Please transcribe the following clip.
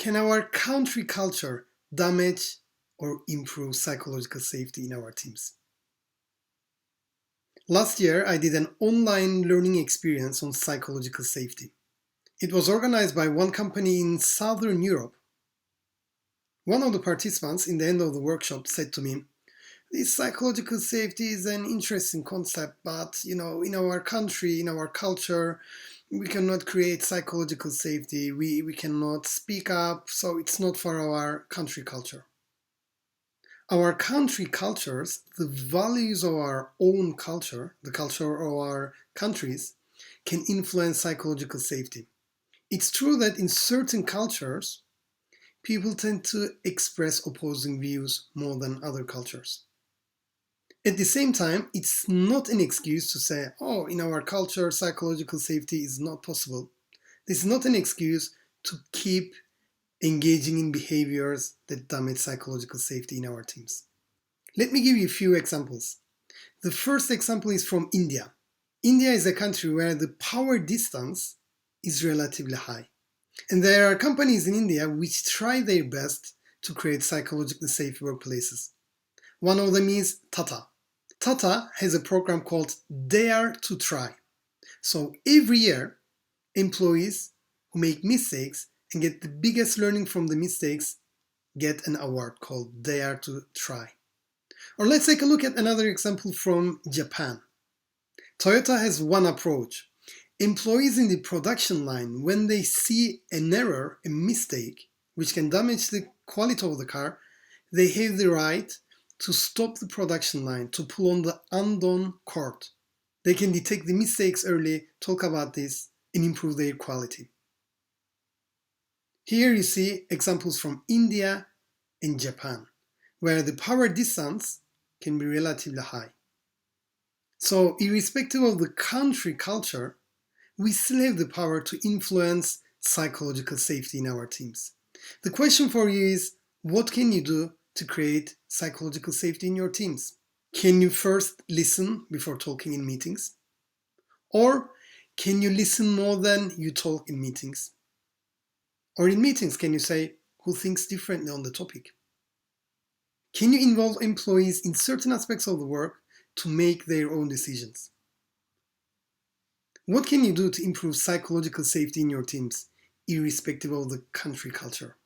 Can our country culture damage or improve psychological safety in our teams? Last year, I did an online learning experience on psychological safety. It was organized by one company in Southern Europe. One of the participants in the end of the workshop said to me, "This psychological safety is an interesting concept, but in our country, in our culture, we cannot create psychological safety. We cannot speak up, so it's not for our country culture." Our country cultures, the values of our own culture, the culture of our countries, can influence psychological safety. It's true that in certain cultures, people tend to express opposing views more than other cultures. At the same time, it's not an excuse to say, oh, in our culture, psychological safety is not possible. This is not an excuse to keep engaging in behaviors that damage psychological safety in our teams. Let me give you a few examples. The first example is from India. India is a country where the power distance is relatively high. And there are companies in India which try their best to create psychologically safe workplaces. One of them is Tata. Tata has a program called Dare to Try. So every year, employees who make mistakes and get the biggest learning from the mistakes get an award called Dare to Try. Or let's take a look at another example from Japan. Toyota has one approach. Employees in the production line, when they see an error, a mistake, which can damage the quality of the car, they have the right to stop the production line, to pull on the undone cord. They can detect the mistakes early, talk about this, and improve their quality. Here you see examples from India and Japan, where the power distance can be relatively high. So, irrespective of the country culture, we still have the power to influence psychological safety in our teams. The question for you is, what can you do to create psychological safety in your teams? Can you first listen before talking in meetings? Or can you listen more than you talk in meetings? Or in meetings, can you say, who thinks differently on the topic? Can you involve employees in certain aspects of the work to make their own decisions? What can you do to improve psychological safety in your teams, irrespective of the country culture?